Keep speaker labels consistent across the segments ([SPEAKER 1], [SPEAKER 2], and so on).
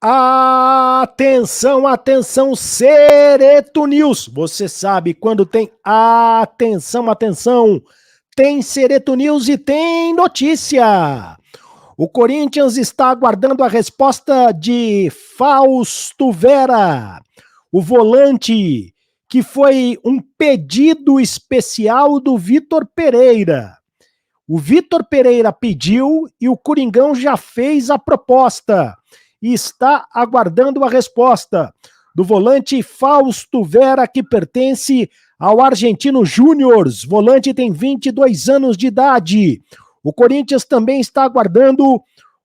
[SPEAKER 1] Atenção, atenção, Cereto News. Você sabe quando tem atenção, atenção, tem Cereto News e tem notícia. O Corinthians está aguardando a resposta de Fausto Vera, o volante, que foi um pedido especial do Vitor Pereira. O Vitor Pereira pediu e o Coringão já fez a proposta e está aguardando a resposta do volante Fausto Vera, que pertence ao Argentino Júnior. Volante tem 22 anos de idade. O Corinthians também está aguardando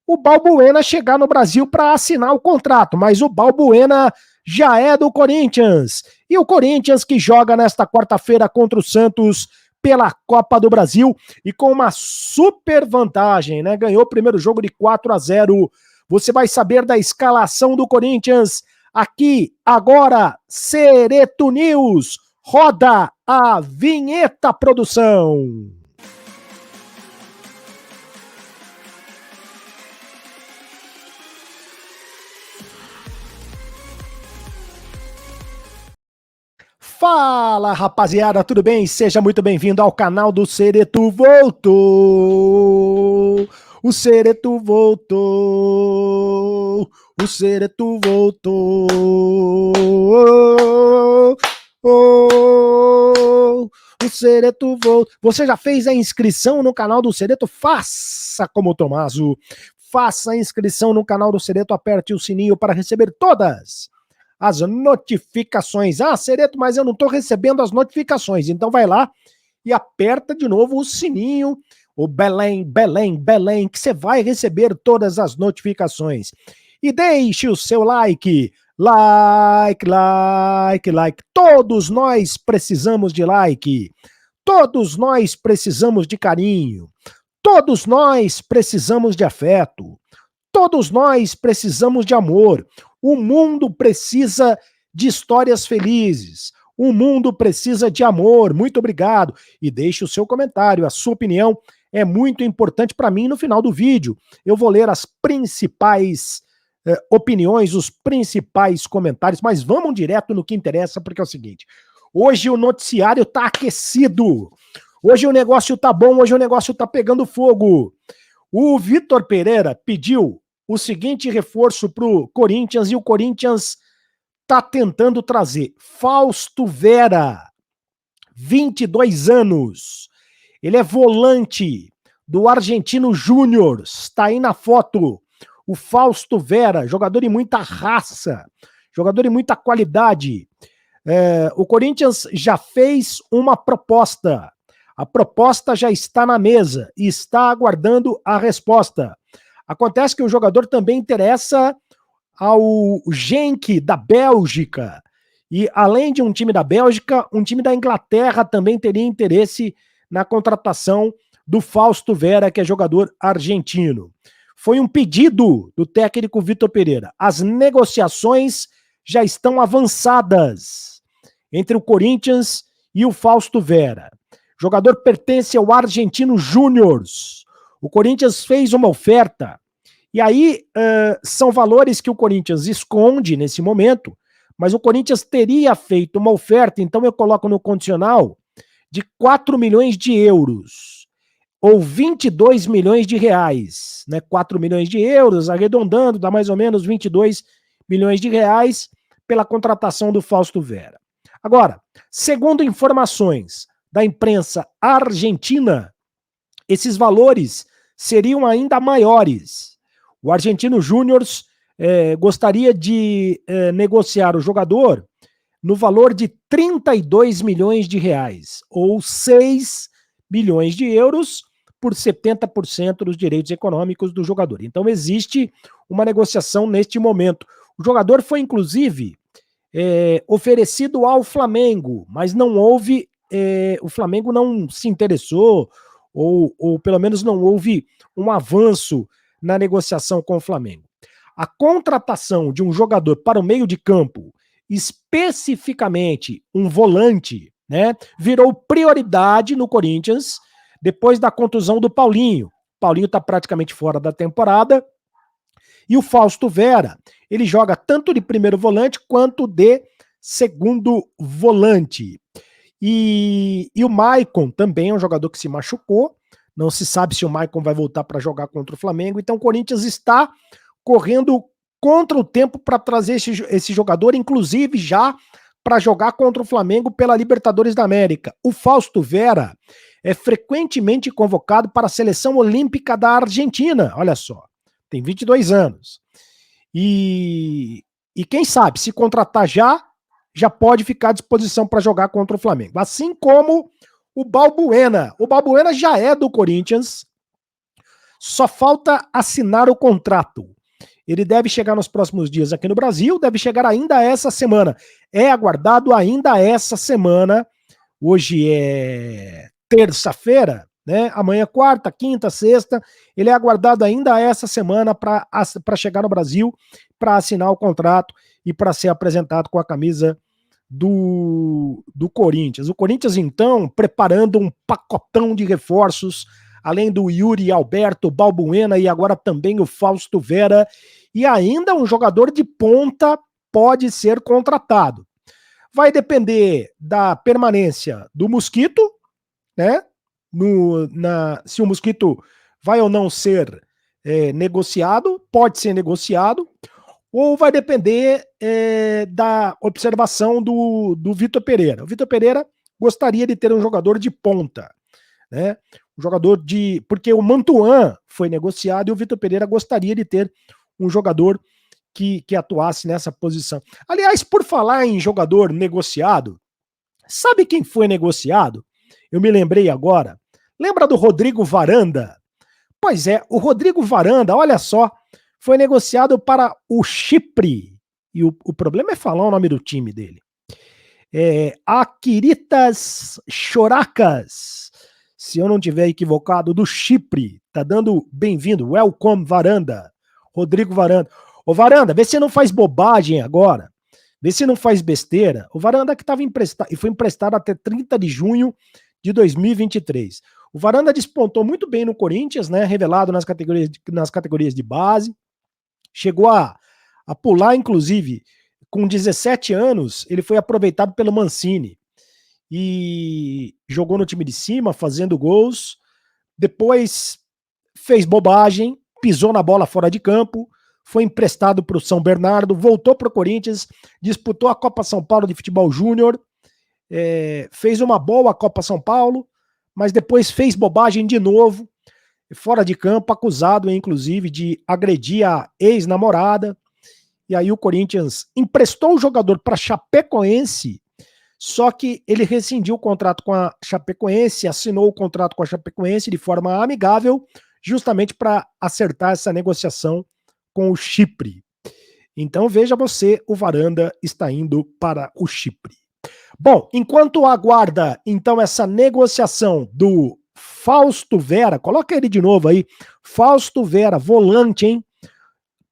[SPEAKER 1] o Balbuena chegar no Brasil para assinar o contrato, mas o Balbuena já é do Corinthians. E o Corinthians que joga nesta quarta-feira contra o Santos pela Copa do Brasil e com uma super vantagem, né? Ganhou o primeiro jogo de 4-0. Você vai saber da escalação do Corinthians aqui, agora, Cereto News. Roda a vinheta, produção. Fala, rapaziada, tudo bem? Seja muito bem-vindo ao canal do Cereto voltou. O Cereto voltou. O Cereto voltou. O Cereto voltou. Você já fez a inscrição no canal do Cereto? Faça como o Tomaso. Faça a inscrição no canal do Cereto, aperte o sininho para receber todas as notificações. Ah, Cereto, mas eu não estou recebendo as notificações. Então vai lá e aperta de novo o sininho, o Belém, que você vai receber todas as notificações. E deixe o seu like. Like. Todos nós precisamos de like. Todos nós precisamos de carinho. Todos nós precisamos de afeto. Todos nós precisamos de amor. O mundo precisa de histórias felizes. O mundo precisa de amor. Muito obrigado. E deixe o seu comentário. A sua opinião é muito importante para mim no final do vídeo. Eu vou ler as principais opiniões, os principais comentários, mas vamos direto no que interessa, porque é o seguinte. Hoje o noticiário tá aquecido. Hoje o negócio tá bom, hoje o negócio tá pegando fogo. O Vitor Pereira pediu o seguinte reforço para o Corinthians e o Corinthians está tentando trazer Fausto Vera, 22 anos. Ele é volante do Argentino Júnior. Está aí na foto. O Fausto Vera, jogador de muita raça, jogador de muita qualidade. O Corinthians já fez uma proposta. A proposta já está na mesa e está aguardando a resposta. Acontece que o jogador também interessa ao Genk da Bélgica. E além de um time da Bélgica, um time da Inglaterra também teria interesse na contratação do Fausto Vera, que é jogador argentino. Foi um pedido do técnico Vitor Pereira. As negociações já estão avançadas entre o Corinthians e o Fausto Vera. O jogador pertence ao Argentino Júnior. O Corinthians fez uma oferta, e aí são valores que o Corinthians esconde nesse momento, mas o Corinthians teria feito uma oferta, então eu coloco no condicional, de 4 milhões de euros, ou 22 milhões de reais, né? 4 milhões de euros, arredondando, dá mais ou menos 22 milhões de reais pela contratação do Fausto Vera. Agora, segundo informações da imprensa argentina, esses valores seriam ainda maiores. O Argentino Júnior gostaria de negociar o jogador no valor de 32 milhões de reais, ou 6 milhões de euros por 70% dos direitos econômicos do jogador. Então existe uma negociação neste momento. O jogador foi, inclusive, oferecido ao Flamengo, mas não houve, o Flamengo não se interessou, ou pelo menos não houve um avanço na negociação com o Flamengo. A contratação de um jogador para o meio de campo, especificamente um volante, né, virou prioridade no Corinthians depois da contusão do Paulinho. O Paulinho está praticamente fora da temporada E o Fausto Vera, ele joga tanto de primeiro volante quanto de segundo volante. E o Maicon também é um jogador que se machucou. Não se sabe se o Maicon vai voltar para jogar contra o Flamengo. Então o Corinthians está correndo contra o tempo para trazer esse jogador, inclusive já para jogar contra o Flamengo pela Libertadores da América. O Fausto Vera é frequentemente convocado para a seleção olímpica da Argentina. Olha só, tem 22 anos. E quem sabe, se contratar já pode ficar à disposição para jogar contra o Flamengo. Assim como o Balbuena. O Balbuena já é do Corinthians, só falta assinar o contrato. Ele deve chegar nos próximos dias aqui no Brasil, deve chegar ainda essa semana. É aguardado ainda essa semana. Hoje é terça-feira, né? Amanhã, quarta, quinta, sexta. Ele é aguardado ainda essa semana para chegar no Brasil, para assinar o contrato e para ser apresentado com a camisa do Corinthians. O Corinthians, então, preparando um pacotão de reforços, além do Yuri Alberto, Balbuena e agora também o Fausto Vera, e ainda um jogador de ponta pode ser contratado. Vai depender da permanência do Mosquito, né? Se o Mosquito vai ou não ser negociado, pode ser negociado, ou vai depender da observação do Vitor Pereira. O Vitor Pereira gostaria de ter um jogador de ponta, né? Um jogador porque o Mantuan foi negociado e o Vitor Pereira gostaria de ter um jogador que atuasse nessa posição. Aliás, por falar em jogador negociado, sabe quem foi negociado? Eu me lembrei agora. Lembra do Rodrigo Varanda? Pois é, o Rodrigo Varanda, olha só, foi negociado para o Chipre. E o problema é falar o nome do time dele. Akiritas Choracas, se eu não tiver equivocado, do Chipre. Tá dando bem-vindo, welcome Varanda, Rodrigo Varanda. Ô Varanda, vê se não faz bobagem agora, vê se não faz besteira. O Varanda que estava emprestado, e foi emprestado até 30 de junho de 2023. O Varanda despontou muito bem no Corinthians, né? Revelado nas categorias de base. Chegou a pular, inclusive, com 17 anos, ele foi aproveitado pelo Mancini. E jogou no time de cima, fazendo gols. Depois fez bobagem, pisou na bola fora de campo, foi emprestado para o São Bernardo, voltou para o Corinthians, disputou a Copa São Paulo de Futebol Júnior, fez uma boa Copa São Paulo, mas depois fez bobagem de novo, fora de campo, acusado, inclusive, de agredir a ex-namorada. E aí o Corinthians emprestou o jogador para Chapecoense, só que ele rescindiu o contrato com a Chapecoense, assinou o contrato com a Chapecoense de forma amigável, justamente para acertar essa negociação com o Chipre. Então veja você, o Varanda está indo para o Chipre. Bom, enquanto aguarda então essa negociação do Fausto Vera, coloca ele de novo aí, Fausto Vera, volante, hein?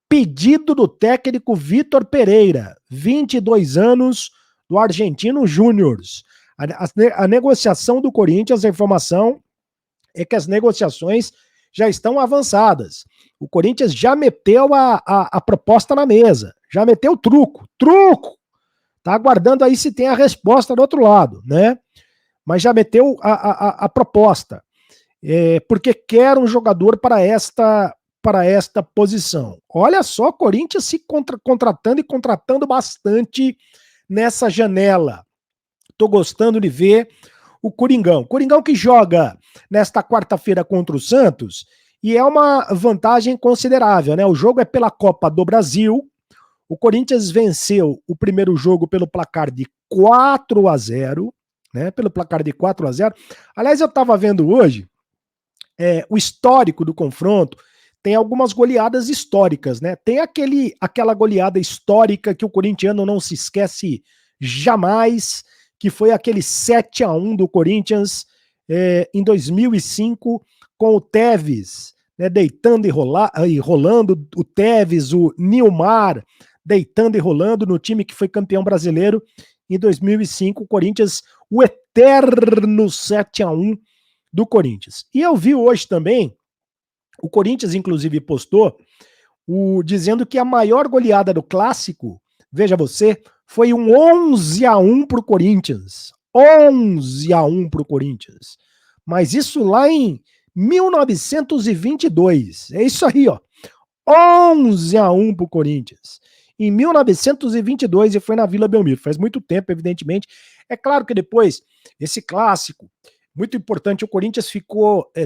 [SPEAKER 1] Pedido do técnico Vitor Pereira, 22 anos, do Argentino Júnior. A negociação do Corinthians, a informação é que as negociações já estão avançadas. O Corinthians já meteu a proposta na mesa, já meteu o truco. Tá aguardando aí se tem a resposta do outro lado, né? Mas já meteu a proposta, porque quer um jogador para esta posição. Olha só, o Corinthians se contratando e contratando bastante nessa janela. Tô gostando de ver o Coringão. Coringão que joga nesta quarta-feira contra o Santos e é uma vantagem considerável, né? O jogo é pela Copa do Brasil. O Corinthians venceu o primeiro jogo pelo placar de 4-0, né? Pelo placar de 4-0. Aliás, eu estava vendo hoje o histórico do confronto. Tem algumas goleadas históricas, né? Tem aquela goleada histórica que o corintiano não se esquece jamais, que foi aquele 7-1 do Corinthians em 2005, com o Tevez, né, deitando e rolando, o Tevez, o Nilmar, deitando e rolando no time que foi campeão brasileiro em 2005, o Corinthians, o eterno 7-1 do Corinthians. E eu vi hoje também, o Corinthians inclusive postou dizendo que a maior goleada do Clássico, veja você, foi um 11-1 para o Corinthians. 11-1 para o Corinthians. Mas isso lá em 1922. É isso aí, ó. 11-1 para o Corinthians. Em 1922 e foi na Vila Belmiro. Faz muito tempo, evidentemente. É claro que depois, esse clássico, muito importante, o Corinthians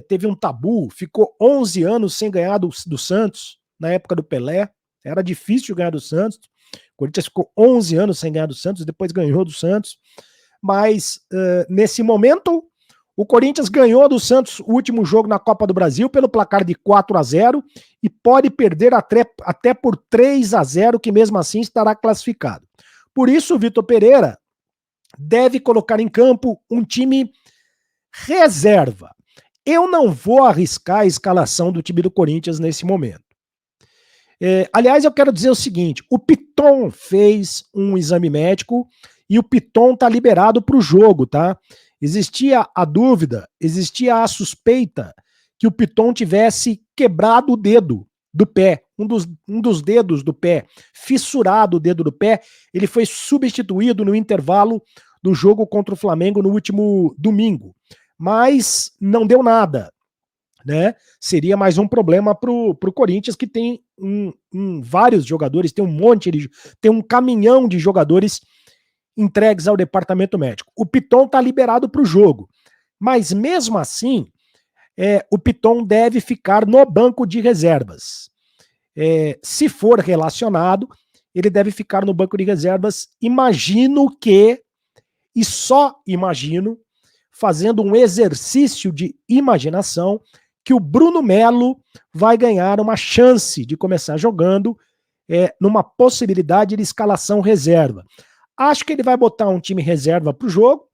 [SPEAKER 1] teve um tabu, ficou 11 anos sem ganhar do Santos, na época do Pelé. Era difícil ganhar do Santos. O Corinthians ficou 11 anos sem ganhar do Santos, depois ganhou do Santos. Mas, nesse momento, o Corinthians ganhou do Santos o último jogo na Copa do Brasil pelo placar de 4-0 e pode perder até por 3-0, que mesmo assim estará classificado. Por isso, o Vitor Pereira deve colocar em campo um time reserva. Eu não vou arriscar a escalação do time do Corinthians nesse momento. Aliás, eu quero dizer o seguinte, o Piton fez um exame médico e o Piton está liberado para o jogo, tá? Existia a dúvida, existia a suspeita que o Piton tivesse quebrado o dedo do pé, um dos dedos do pé, fissurado o dedo do pé. Ele foi substituído no intervalo do jogo contra o Flamengo no último domingo, mas não deu nada, né? Seria mais um problema pro Corinthians, que tem vários jogadores, tem um caminhão de jogadores entregues ao departamento médico. O Piton está liberado para o jogo, mas mesmo assim, o Piton deve ficar no banco de reservas. Se for relacionado, ele deve ficar no banco de reservas. Imagino que, e só imagino, fazendo um exercício de imaginação, que o Bruno Melo vai ganhar uma chance de começar jogando numa possibilidade de escalação reserva. Acho que ele vai botar um time reserva para o jogo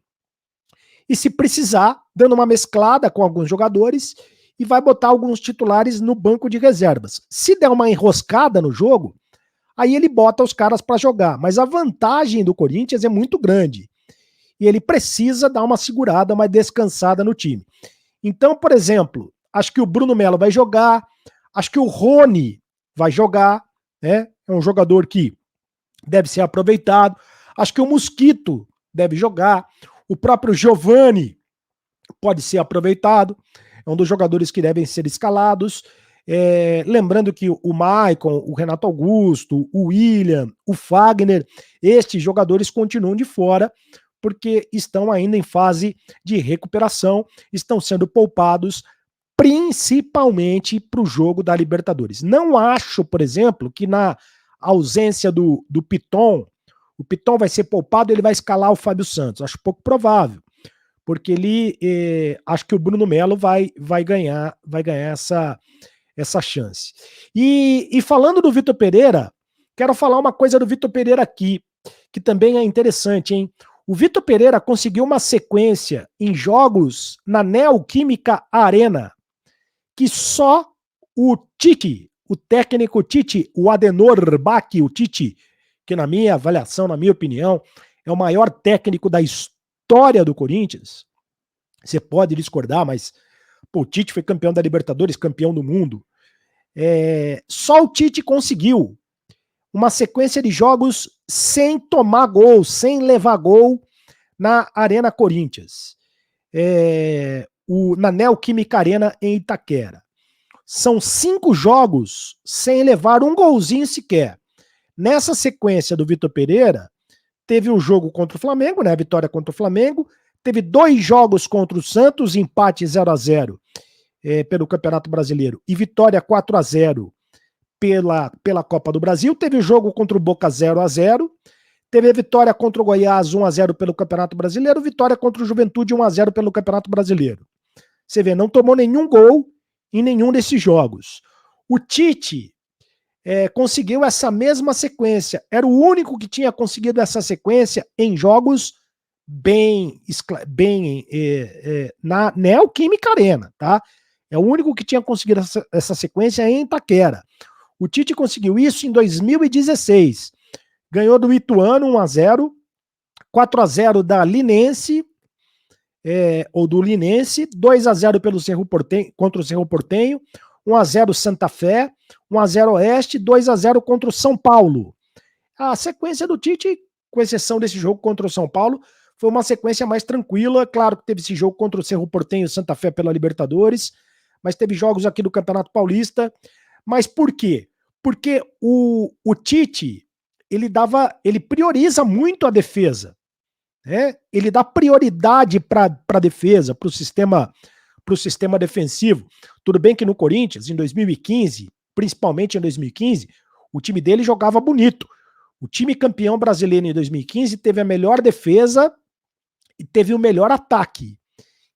[SPEAKER 1] e, se precisar, dando uma mesclada com alguns jogadores, e vai botar alguns titulares no banco de reservas. Se der uma enroscada no jogo, aí ele bota os caras para jogar. Mas a vantagem do Corinthians é muito grande e ele precisa dar uma segurada, uma descansada no time. Então, por exemplo, acho que o Bruno Melo vai jogar, acho que o Rony vai jogar, né? É um jogador que deve ser aproveitado. Acho que o Mosquito deve jogar. O próprio Giovani pode ser aproveitado. É um dos jogadores que devem ser escalados. Lembrando que o Maicon, o Renato Augusto, o William, o Fagner, estes jogadores continuam de fora porque estão ainda em fase de recuperação, estão sendo poupados principalmente para o jogo da Libertadores. Não acho, por exemplo, que na ausência do Piton, o Piton vai ser poupado, ele vai escalar o Fábio Santos. Acho pouco provável, porque acho que o Bruno Melo vai ganhar essa chance. E falando do Vitor Pereira, quero falar uma coisa do Vitor Pereira aqui, que também é interessante, hein? O Vitor Pereira conseguiu uma sequência em jogos na Neoquímica Arena que só o Tite, o técnico Tite, o Adenor Bach, o Tite, que na minha avaliação, na minha opinião, é o maior técnico da história do Corinthians. Você pode discordar, mas o Tite foi campeão da Libertadores, campeão do mundo. Só o Tite conseguiu uma sequência de jogos sem tomar gol, sem levar gol na Arena Corinthians, na Neoquímica Arena em Itaquera. São 5 jogos sem levar um golzinho sequer. Nessa sequência do Vitor Pereira, teve um jogo contra o Flamengo, né, a vitória contra o Flamengo, teve 2 jogos contra o Santos, empate 0-0 pelo Campeonato Brasileiro, e vitória 4-0 pela Copa do Brasil. Teve o jogo contra o Boca 0-0, teve a vitória contra o Goiás 1-0 pelo Campeonato Brasileiro, vitória contra o Juventude 1-0 pelo Campeonato Brasileiro. Você vê, não tomou nenhum gol em nenhum desses jogos. O Tite conseguiu essa mesma sequência, era o único que tinha conseguido essa sequência em jogos na Neoquímica Arena, tá? É o único que tinha conseguido essa sequência em Itaquera. O Tite conseguiu isso em 2016. Ganhou do Ituano 1-0, 4-0 da Linense, ou do Linense, 2-0 contra o Cerro Porteño, 1-0 Santa Fé, 1-0 Oeste, 2-0 contra o São Paulo. A sequência do Tite, com exceção desse jogo contra o São Paulo, foi uma sequência mais tranquila. Claro que teve esse jogo contra o Cerro Porteño e Santa Fé pela Libertadores, mas teve jogos aqui do Campeonato Paulista. Mas por quê? Porque o Tite, ele prioriza muito a defesa, né? Ele dá prioridade para a defesa, para o sistema defensivo. Tudo bem que no Corinthians, em 2015, principalmente em 2015, o time dele jogava bonito. O time campeão brasileiro em 2015 teve a melhor defesa e teve o melhor ataque.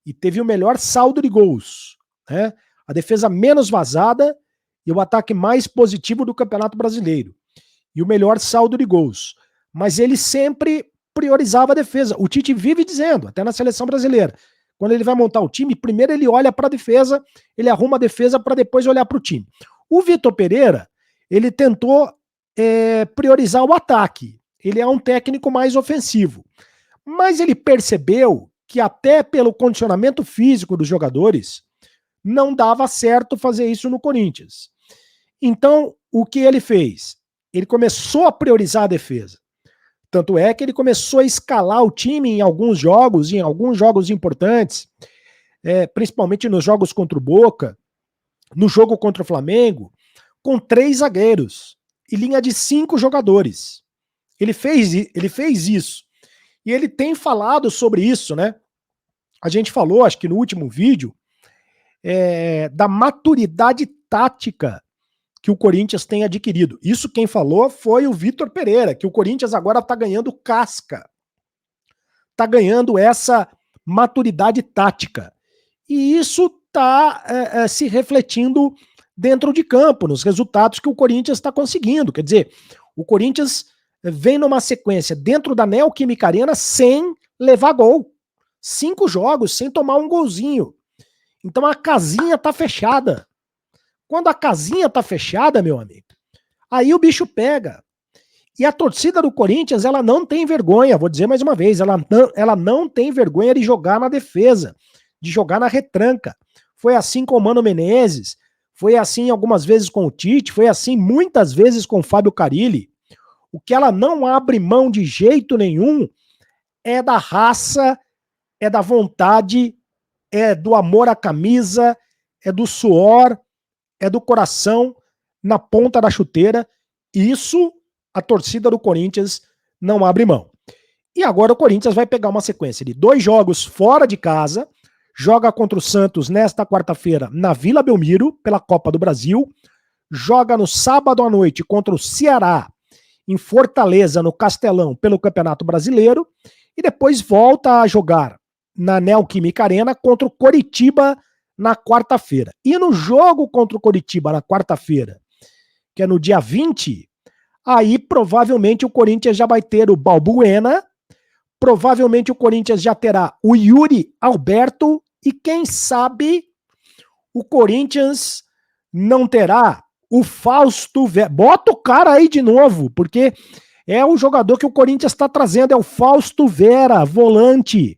[SPEAKER 1] E teve o melhor saldo de gols, né? A defesa menos vazada e o ataque mais positivo do Campeonato Brasileiro. E o melhor saldo de gols. Mas ele sempre priorizava a defesa. O Tite vive dizendo, até na seleção brasileira, quando ele vai montar o time, primeiro ele olha para a defesa, ele arruma a defesa para depois olhar para o time. O Vitor Pereira, ele tentou priorizar o ataque. Ele é um técnico mais ofensivo. Mas ele percebeu que até pelo condicionamento físico dos jogadores, não dava certo fazer isso no Corinthians. Então, o que ele fez? Ele começou a priorizar a defesa. Tanto é que ele começou a escalar o time em alguns jogos importantes, principalmente nos jogos contra o Boca, no jogo contra o Flamengo, com 3 zagueiros e linha de 5 jogadores. Ele fez isso. E ele tem falado sobre isso, né? A gente falou, acho que no último vídeo, da maturidade tática que o Corinthians tem adquirido. Isso quem falou foi o Vitor Pereira, que o Corinthians agora está ganhando casca. Está ganhando essa maturidade tática. E isso está se refletindo dentro de campo, nos resultados que o Corinthians está conseguindo. Quer dizer, o Corinthians vem numa sequência dentro da Neoquímica Arena sem levar gol. 5 jogos sem tomar um golzinho. Então a casinha tá fechada. Quando a casinha tá fechada, meu amigo, aí o bicho pega. E a torcida do Corinthians, ela não tem vergonha, vou dizer mais uma vez, ela não tem vergonha de jogar na defesa, de jogar na retranca. Foi assim com o Mano Menezes, foi assim algumas vezes com o Tite, foi assim muitas vezes com o Fábio Carille. O que ela não abre mão de jeito nenhum é da raça, é da vontade, é do amor à camisa, é do suor, é do coração na ponta da chuteira. Isso a torcida do Corinthians não abre mão. E agora o Corinthians vai pegar uma sequência de 2 jogos fora de casa, joga contra o Santos nesta quarta-feira na Vila Belmiro, pela Copa do Brasil, joga no sábado à noite contra o Ceará, em Fortaleza, no Castelão, pelo Campeonato Brasileiro, e depois volta a jogar na Neoquímica Arena contra o Coritiba na quarta-feira. E no jogo contra o Coritiba na quarta-feira, que é no dia 20, aí provavelmente o Corinthians já vai ter o Balbuena, provavelmente o Corinthians já terá o Yuri Alberto e quem sabe o Corinthians não terá o Fausto Vera. Bota o cara aí de novo, porque é o jogador que o Corinthians está trazendo, é o Fausto Vera, volante,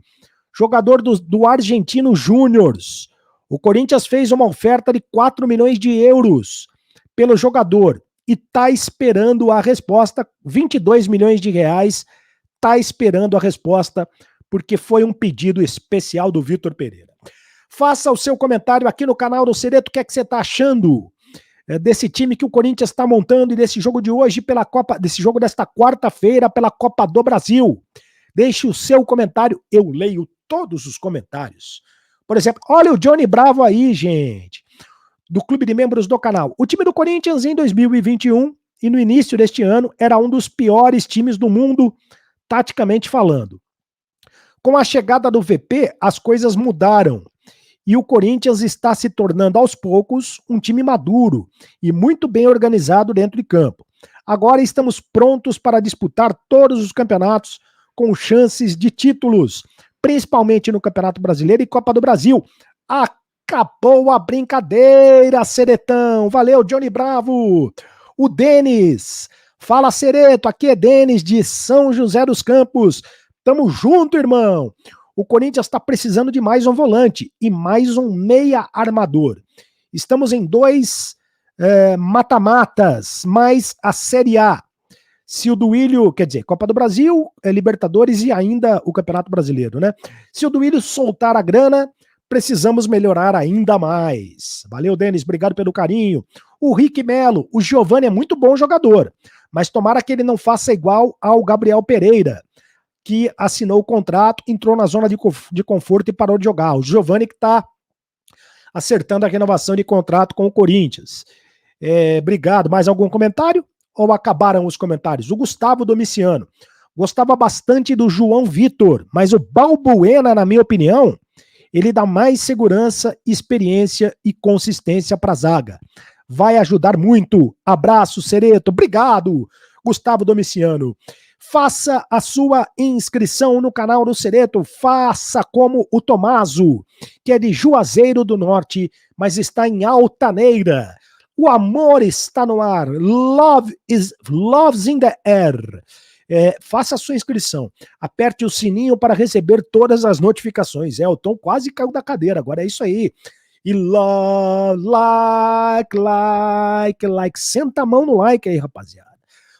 [SPEAKER 1] jogador do Argentino Júnior. O Corinthians fez uma oferta de 4 milhões de euros pelo jogador e está esperando a resposta, 22 milhões de reais, está esperando a resposta, porque foi um pedido especial do Vitor Pereira. Faça o seu comentário aqui no canal do Cereto, o que é que você está achando desse time que o Corinthians está montando e desse jogo de hoje pela Copa, desse jogo desta quarta-feira pela Copa do Brasil. Deixe o seu comentário, eu leio todos os comentários. Por exemplo, olha o Johnny Bravo aí, gente, do Clube de Membros do canal. O time do Corinthians em 2021 e no início deste ano era um dos piores times do mundo, taticamente falando. Com a chegada do VP, as coisas mudaram. E o Corinthians está se tornando aos poucos um time maduro e muito bem organizado dentro de campo. Agora estamos prontos para disputar todos os campeonatos com chances de títulos, principalmente no Campeonato Brasileiro e Copa do Brasil. Acabou a brincadeira, Ceretão. Valeu, Johnny Bravo. O Denis. Fala, Cereto. Aqui é Denis de São José dos Campos. Tamo junto, irmão. O Corinthians está precisando de mais um volante e mais um meia armador. Estamos em 2 mata-matas, mais a Série A. Se o Duílio, quer dizer, Copa do Brasil, Libertadores e ainda o Campeonato Brasileiro, né? Se o Duílio soltar a grana, precisamos melhorar ainda mais. Valeu, Denis, obrigado pelo carinho. O Rick Melo, o Giovani é muito bom jogador, mas tomara que ele não faça igual ao Gabriel Pereira, que assinou o contrato, entrou na zona de conforto e parou de jogar. O Giovani que está acertando a renovação de contrato com o Corinthians. Obrigado. Mais algum comentário? Ou acabaram os comentários? O Gustavo Domiciano. Gostava bastante do João Vitor, mas o Balbuena, na minha opinião, ele dá mais segurança, experiência e consistência para a zaga. Vai ajudar muito. Abraço, Cereto. Obrigado, Gustavo Domiciano. Faça a sua inscrição no canal do Cereto. Faça como o Tomaso, que é de Juazeiro do Norte, mas está em Altaneira. O amor está no ar. Love's in the air. Faça a sua inscrição. Aperte o sininho para receber todas as notificações. O Tom quase caiu da cadeira. Agora é isso aí. E like. Senta a mão no like aí, rapaziada.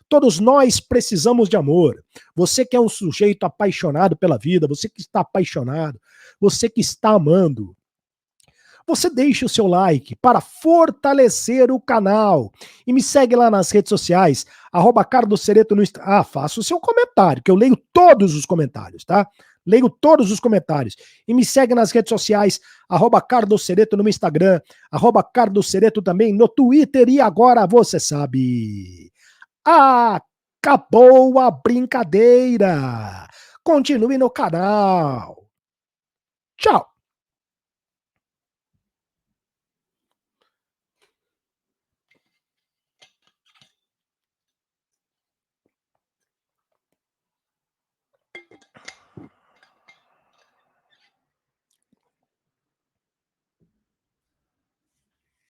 [SPEAKER 1] Todos nós precisamos de amor. Você que é um sujeito apaixonado pela vida, você que está apaixonado, você que está amando, você deixa o seu like para fortalecer o canal. E me segue lá nas redes sociais, @CarlosCereto no Instagram. Faça o seu comentário, que eu leio todos os comentários, tá? Leio todos os comentários. E me segue nas redes sociais, @CarlosCereto no Instagram, @CarlosCereto também no Twitter. E agora você sabe... Acabou a brincadeira. Continue no canal. Tchau.